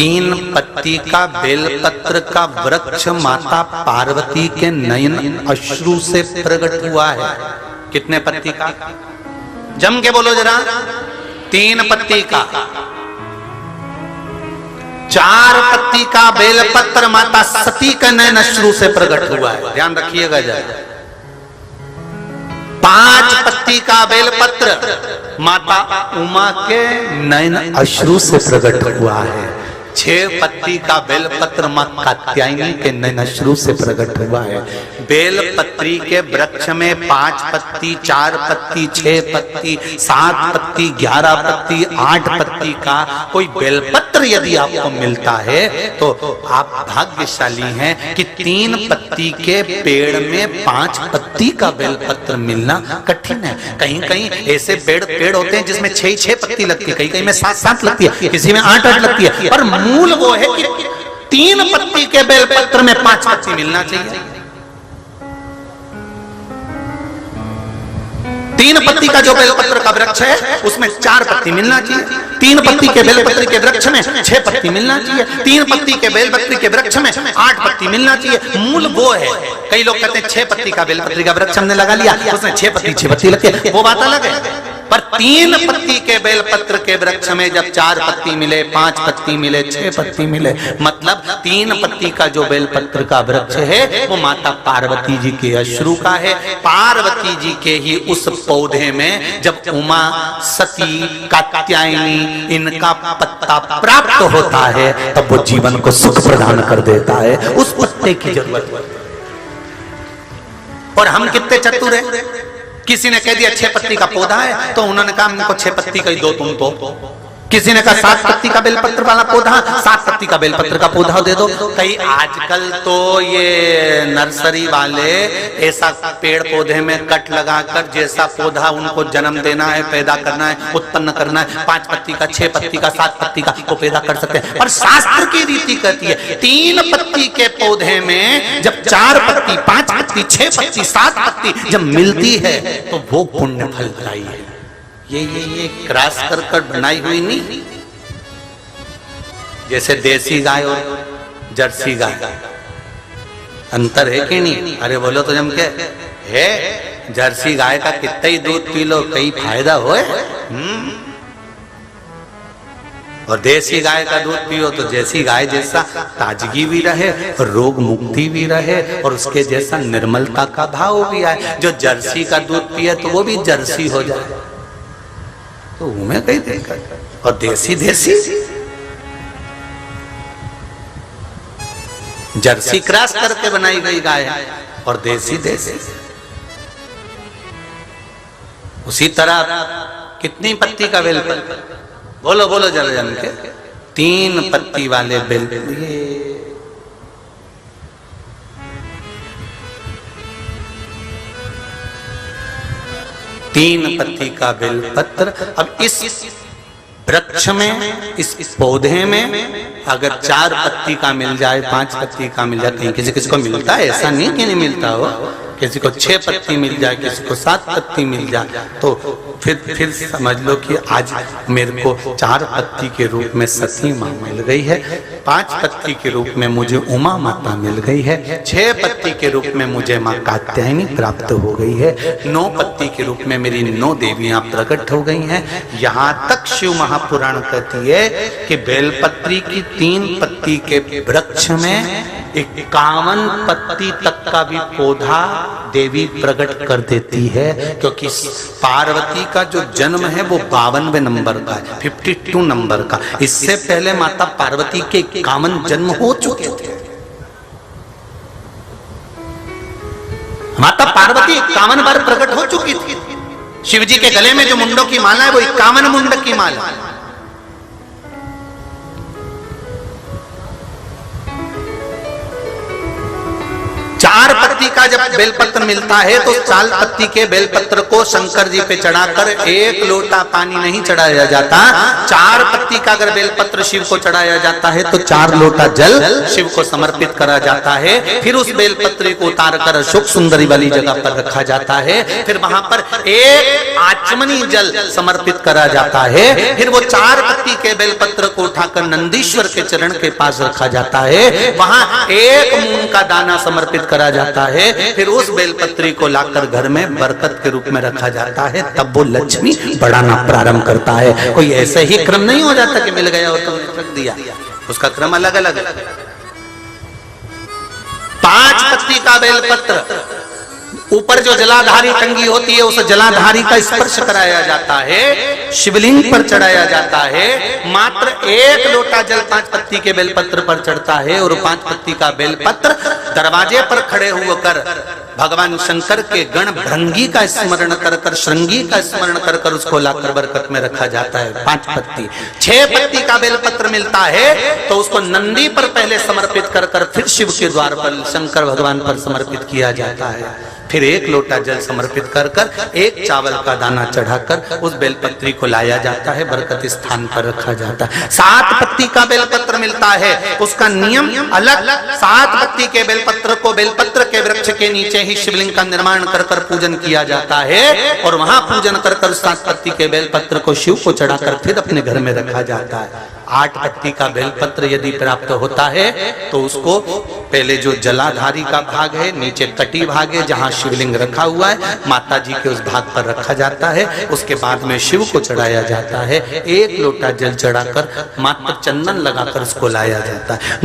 3 पत्ती का बेलपत्र का वृक्ष माता पार्वती के नयन अश्रु से प्रकट हुआ है। कितने पत्ती का? जम के बोलो जरा। 3 पत्ती का। 4 पत्ती का बेलपत्र माता सती के नयन अश्रु से प्रकट हुआ है, ध्यान रखिएगा जरा। 5 पत्ती का बेलपत्र माता उमा के नयन अश्रु से प्रकट हुआ है। 6 पत्ती का बेलपत्र मां कात्यायनी के नयन अश्रु से प्रकट हुआ है। बेलपत्री के वृक्ष में 5 पत्ती, 4 पत्ती, 6 पत्ती, 7 पत्ती, 11 पत्ती, 8 पत्ती का कोई बेलपत्र यदि आपको मिलता है तो आप भाग्यशाली हैं कि 3 पत्ती के पेड़ में 5 पत्ती का बेलपत्र मिलना कठिन है। कहीं कहीं ऐसे पेड़ होते हैं जिसमें 6 पत्ती लगती है, कहीं कहीं में 7 लगती है, किसी में 8 लगती है, पर मूल वो है कि 3 पत्ती के बेलपत्र में 5 पत्ती मिलना चाहिए। 3 पत्ती का जो बेलपत्र का वृक्ष है उसमें 4 पत्ती मिलना चाहिए। 3 पत्ती के बेलपत्र के वृक्ष में 6 पत्ती मिलना चाहिए। 3 पत्ती के बेलपत्र के वृक्ष में 8 पत्ती मिलना चाहिए। मूल वो है। कई लोग कहते हैं 6 पत्ती का बेलपत्र का वृक्ष हमने लगा लिया, उसमें 6 पत्ती लगती है, वो बात अलग है। पर 3 पत्ती के बेलपत्र के वृक्ष में जब 4 पत्ती मिले, 5 पत्ती मिले, 6 पत्ती मिले, मतलब 3 पत्ती का जो बेलपत्र का वृक्ष है वो माता पार्वती जी के अश्रु का है। पार्वती जी के ही उस पौधे में जब उमा, सती, कात्यायनी इनका पत्ता प्राप्त होता है तब वो जीवन को सुख प्रदान कर देता है। उस पत्ते की जरूरत है। और हम कितने चतुर हैं। किसी ने कह दिया 6 पत्ती का पौधा है तो उन्होंने कहा हमको 6 पत्ती का ही दो तुम तो। किसी ने कहा 7 पत्ती का बेलपत्र वाला पौधा, 7 पत्ती का बेलपत्र का पौधा दे दो। कई आजकल तो ये नर्सरी वाले ऐसा पेड़ पौधे में कट लगाकर जैसा पौधा उनको जन्म देना है, पैदा करना है, उत्पन्न करना है, 5 पत्ती का, 6 पत्ती का, 7 पत्ती का वो पैदा कर सकते हैं। पर शास्त्र की रीति कहती है 3 पत्ती के पौधे में जब 4 पत्ती, 5 पत्ती, 6 पत्ती, 7 पत्ती जब मिलती है तो वो पुण्य फलदायी है। ये क्रॉस कर बनाई हुई नहीं। जैसे देसी गाय और जर्सी गाय, अंतर है कि नहीं? अरे बोलो तो जम के है। जर्सी गाय का कितना ही दूध पी लो कई फायदा होए, और देसी गाय का दूध पियो तो जैसी गाय जैसा ताजगी भी रहे, रोग मुक्ति भी रहे और उसके जैसा निर्मलता का भाव भी आए। जो जर्सी का दूध पिए तो वो भी जर्सी हो जाए, तो उन्हें कहीं देखा। और देसी जर्सी क्रॉस करके बनाई गई गाय है और देसी उसी तरह कितनी पत्ती का बेलपत्र? बोलो जरा जन के। 3 पत्ती वाले बेल, 3 पत्ती का बेलपत्र। अब इस वृक्ष में, इस पौधे में अगर 4 पत्ती का मिल जाए, 5 पत्ती का मिल जाए, कहीं किसी को मिलता है, ऐसा नहीं कि नहीं मिलता हो। किसी को 6 पत्ती मिल जाए, किसी को 7 पत्ती मिल जाए, तो फिर समझ लो कि आज मेरे को 4 पत्ती के रूप में सती माँ मिल गई है, 5 पत्ती के रूप में मुझे उमा माता मिल गई है, 6 पत्ती के रूप में मुझे माँ कात्यायनी प्राप्त हो गई है, 9 पत्ती के रूप में मेरी 9 देवियां प्रकट हो गई हैं। यहाँ तक शिव महापुराण कहती है कि बेलपत्री की 3 पत्ती के वृक्ष में 51 पत्ती तक का भी पौधा देवी प्रकट कर देती है, क्योंकि पार्वती का जो जन्म है वो 52वें नंबर का है, 52 नंबर का। इससे पहले माता पार्वती के 51 जन्म हो चुके थे। माता पार्वती 51 बार प्रकट हो चुकी थी। शिव जी के गले में जो मुंडों की माला है वो 51 मुंड की माला है। 4 पत्ती का जब बेलपत्र मिलता है तो 4 पत्ती के बेलपत्र को शंकर जी पे चढ़ाकर 1 लोटा पानी नहीं चढ़ाया जाता। 4 पत्ती का अगर बेलपत्र शिव को चढ़ाया जाता है तो 4 लोटा जल शिव को समर्पित करा जाता है। फिर उस बेलपत्र को उतार कर अशोक सुंदरी वाली जगह पर रखा जाता है। फिर वहां पर 1 आचमनी जल समर्पित करा जाता है। फिर वो 4 पत्ती के बेलपत्र को उठाकर नंदीश्वर के चरण के पास रखा जाता है। वहां 1 मूंग का दाना समर्पित करा जाता है। फिर उस बेलपत्री को लाकर घर में बरकत के रूप में रखा जाता है। तब वो लक्ष्मी बढ़ाना प्रारंभ करता है। कोई ऐसे ही क्रम नहीं हो जाता कि मिल गया और तुमने रख दिया, उसका क्रम अलग अलग है। 5 पत्ती का बेलपत्र, ऊपर जो जलाधारी टंगी होती है उस जलाधारी का स्पर्श कराया जाता है, शिवलिंग पर चढ़ाया जाता है। मात्र 1 लोटा जल 5 पत्ती के बेलपत्र पर चढ़ता है और 5 पत्ती का बेलपत्र दरवाजे पर खड़े होकर भगवान शंकर के गण भृंगी का स्मरण कर कर, श्रृंगी का स्मरण कर कर उसको लाकर बरकत में रखा जाता है। 5 पत्ती। 6 पत्ती का बेलपत्र मिलता है तो उसको नंदी पर पहले समर्पित कर कर फिर शिव के द्वार पर शंकर भगवान पर समर्पित किया जाता है। फिर 1 लोटा जल समर्पित कर कर 1 चावल का दाना चढ़ाकर उस बेलपत्री को लाया जाता है, बरकत स्थान पर रखा जाता है। 7 पत्ती का बेलपत्र मिलता है, उसका नियम अलग। 7 पत्ती के बेलपत्र को बेलपत्र के वृक्ष के नीचे ही शिवलिंग का निर्माण कर कर पूजन किया जाता है और वहां पूजन कर कर 7 पत्ती के बेलपत्र को शिव को चढ़ाकर फिर अपने घर में रखा जाता है। 8 पत्ती का बेलपत्र यदि प्राप्त होता है तो उसको पहले जो जलाधारी का भाग है, नीचे कटी भाग है जहां शिवलिंग रखा हुआ है, माता जी के उस भाग पर रखा जाता है। उसके बाद में शिव को चढ़ाया जाता है। 1 लोटा जल चढ़ाकर मात्र चंदन लगाकर उसको लाया जाता है।